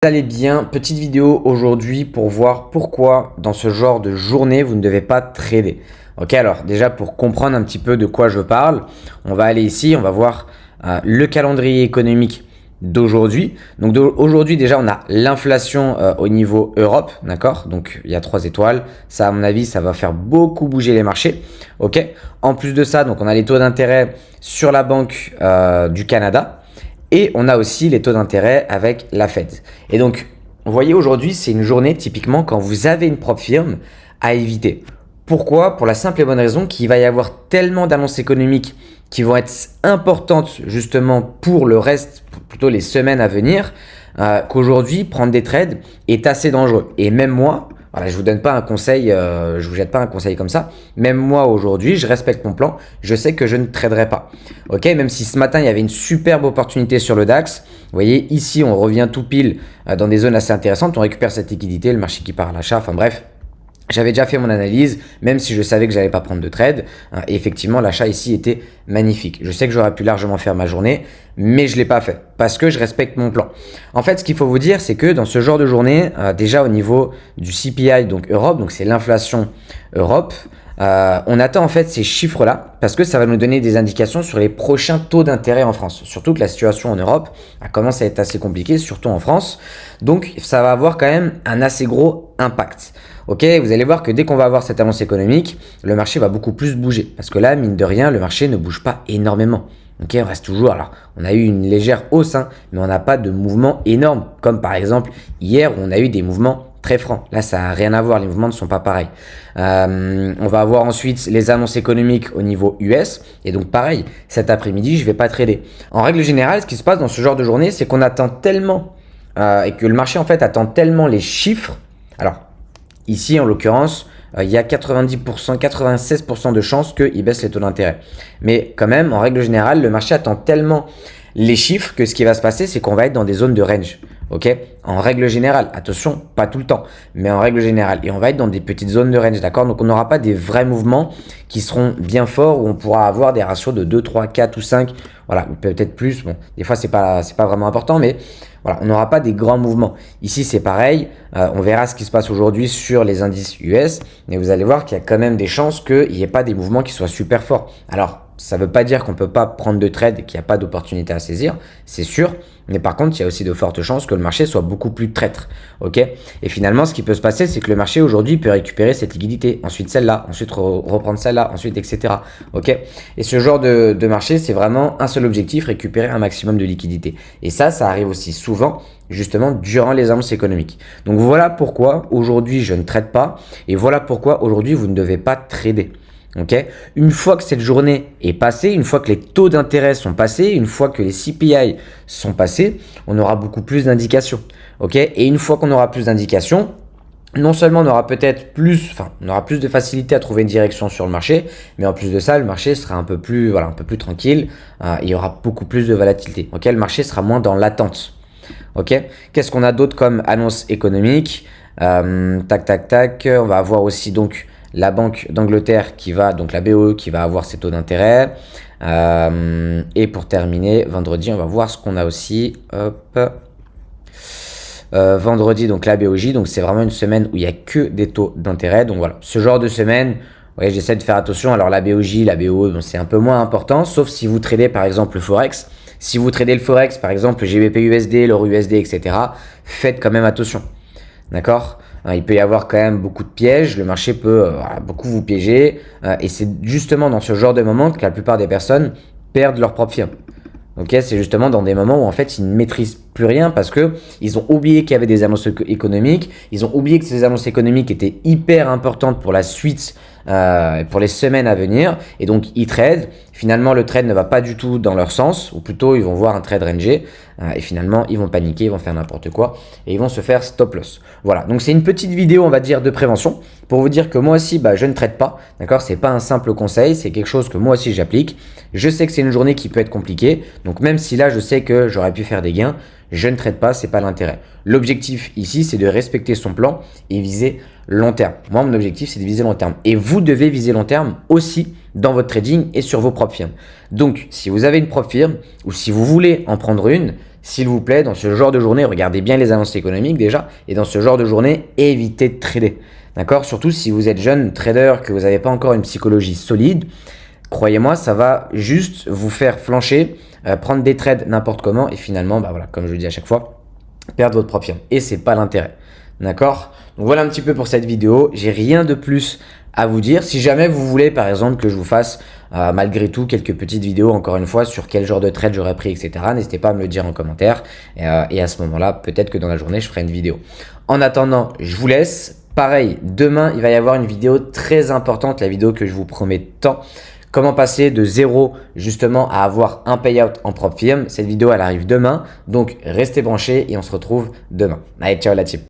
Vous allez bien, petite vidéo aujourd'hui pour voir pourquoi dans ce genre de journée vous ne devez pas trader. Ok, alors déjà pour comprendre un petit peu de quoi je parle, on va aller ici, on va voir le calendrier économique d'aujourd'hui. Donc aujourd'hui déjà on a l'inflation au niveau Europe, d'accord? Donc il y a 3 étoiles, ça à mon avis ça va faire beaucoup bouger les marchés. Ok, en plus de ça donc on a les taux d'intérêt sur la Banque du Canada. Et on a aussi les taux d'intérêt avec la Fed. Et donc, vous voyez, aujourd'hui, c'est une journée typiquement quand vous avez une propre firme à éviter. Pourquoi? Pour la simple et bonne raison qu'il va y avoir tellement d'annonces économiques qui vont être importantes justement pour le reste, plutôt les semaines à venir, qu'aujourd'hui, prendre des trades est assez dangereux. Et même moi, voilà, je vous donne pas un conseil, je vous jette pas un conseil comme ça. Même moi aujourd'hui, je respecte mon plan. Je sais que je ne traderai pas. Ok, même si ce matin il y avait une superbe opportunité sur le DAX. Vous voyez, ici on revient tout pile dans des zones assez intéressantes. On récupère cette liquidité, le marché qui part à l'achat. Enfin bref. J'avais déjà fait mon analyse, même si je savais que j'allais pas prendre de trade. Et effectivement, l'achat ici était magnifique. Je sais que j'aurais pu largement faire ma journée, mais je l'ai pas fait parce que je respecte mon plan. En fait, ce qu'il faut vous dire, c'est que dans ce genre de journée, déjà au niveau du CPI, donc Europe, donc c'est l'inflation Europe, on attend en fait ces chiffres-là parce que ça va nous donner des indications sur les prochains taux d'intérêt en France. Surtout que la situation en Europe commence à être assez compliquée, surtout en France. Donc, ça va avoir quand même un assez gros impact. Ok, vous allez voir que dès qu'on va avoir cette annonce économique, le marché va beaucoup plus bouger. Parce que là, mine de rien, le marché ne bouge pas énormément. Ok, on reste toujours. Alors, on a eu une légère hausse, mais on n'a pas de mouvement énorme. Comme par exemple, hier, où on a eu des mouvements très francs. Là, ça n'a rien à voir. Les mouvements ne sont pas pareils. On va avoir ensuite les annonces économiques au niveau US. Et donc, pareil, cet après-midi, je ne vais pas trader. En règle générale, ce qui se passe dans ce genre de journée, c'est qu'on attend tellement et que le marché, en fait, attend tellement les chiffres. Alors, ici, en l'occurrence, il y a 90%, 96% de chances qu'il baisse les taux d'intérêt. Mais quand même, en règle générale, le marché attend tellement les chiffres que ce qui va se passer, c'est qu'on va être dans des zones de range. Ok? En règle générale, attention, pas tout le temps, mais en règle générale. Et on va être dans des petites zones de range, d'accord? Donc on n'aura pas des vrais mouvements qui seront bien forts où on pourra avoir des ratios de 2, 3, 4 ou 5, voilà, ou peut-être plus. Bon, des fois, c'est pas vraiment important, mais voilà, on n'aura pas des grands mouvements. Ici, c'est pareil. On verra ce qui se passe aujourd'hui sur les indices US, mais vous allez voir qu'il y a quand même des chances qu'il n'y ait pas des mouvements qui soient super forts. Alors, ça ne veut pas dire qu'on ne peut pas prendre de trade et qu'il n'y a pas d'opportunité à saisir, c'est sûr. Mais par contre, il y a aussi de fortes chances que le marché soit beaucoup plus traître. Ok? Et finalement, ce qui peut se passer, c'est que le marché aujourd'hui peut récupérer cette liquidité, ensuite celle-là, ensuite reprendre celle-là, ensuite, etc. Ok? Et ce genre de marché, c'est vraiment un seul objectif, récupérer un maximum de liquidité. Et ça arrive aussi souvent justement durant les annonces économiques. Donc voilà pourquoi aujourd'hui je ne trade pas et voilà pourquoi aujourd'hui vous ne devez pas trader. Okay. Une fois que cette journée est passée, une fois que les taux d'intérêt sont passés, une fois que les CPI sont passés, on aura beaucoup plus d'indications. Okay. Et une fois qu'on aura plus d'indications, non seulement on aura peut-être plus, on aura plus de facilité à trouver une direction sur le marché, mais en plus de ça, le marché sera un peu plus tranquille. Il y aura beaucoup plus de volatilité. Okay. Le marché sera moins dans l'attente. Ok. Qu'est-ce qu'on a d'autre comme annonce économique? On va avoir aussi donc la Banque d'Angleterre qui va, donc la BOE qui va avoir ses taux d'intérêt. Et pour terminer, vendredi, on va voir ce qu'on a aussi. Hop. Vendredi, donc la BOJ. Donc c'est vraiment une semaine où il n'y a que des taux d'intérêt. Donc voilà, ce genre de semaine, ouais, j'essaie de faire attention. Alors la BOJ, la BOE, bon, c'est un peu moins important, sauf si vous tradez par exemple le Forex. Si vous tradez le Forex, par exemple le GBP USD, l'euro USD, etc., faites quand même attention. D'accord? Il peut y avoir quand même beaucoup de pièges, le marché peut beaucoup vous piéger et c'est justement dans ce genre de moment que la plupart des personnes perdent leur propre firme. Ok, c'est justement dans des moments où en fait ils ne maîtrisent plus rien parce que ils ont oublié qu'il y avait des annonces économiques, ils ont oublié que ces annonces économiques étaient hyper importantes pour la suite, pour les semaines à venir, et donc ils tradent. Finalement, le trade ne va pas du tout dans leur sens, ou plutôt ils vont voir un trade rangé, et finalement ils vont paniquer, ils vont faire n'importe quoi, et ils vont se faire stop loss. Voilà, donc c'est une petite vidéo, on va dire, de prévention, pour vous dire que moi aussi, je ne trade pas, d'accord? C'est pas un simple conseil, c'est quelque chose que moi aussi j'applique. Je sais que c'est une journée qui peut être compliquée, donc même si là je sais que j'aurais pu faire des gains, je ne trade pas, c'est pas l'intérêt. L'objectif ici, c'est de respecter son plan et viser long terme. Moi, mon objectif, c'est de viser long terme. Et vous devez viser long terme aussi dans votre trading et sur vos propres firmes. Donc, si vous avez une propre firme ou si vous voulez en prendre une, s'il vous plaît, dans ce genre de journée, regardez bien les annonces économiques déjà, et dans ce genre de journée, évitez de trader. D'accord? Surtout si vous êtes jeune trader, que vous n'avez pas encore une psychologie solide, croyez-moi, ça va juste vous faire flancher, prendre des trades n'importe comment, et finalement, bah voilà, comme je le dis à chaque fois, perdre votre propre firme. Et c'est pas l'intérêt. D'accord? Donc voilà un petit peu pour cette vidéo. J'ai rien de plus à vous dire. Si jamais vous voulez, par exemple, que je vous fasse malgré tout quelques petites vidéos, encore une fois, sur quel genre de trade j'aurais pris, etc., n'hésitez pas à me le dire en commentaire. Et à ce moment-là, peut-être que dans la journée, je ferai une vidéo. En attendant, je vous laisse. Pareil, demain, il va y avoir une vidéo très importante, la vidéo que je vous promets tant. Comment passer de zéro justement à avoir un payout en propre firme. Cette vidéo, elle arrive demain. Donc, restez branchés et on se retrouve demain. Allez, ciao la team.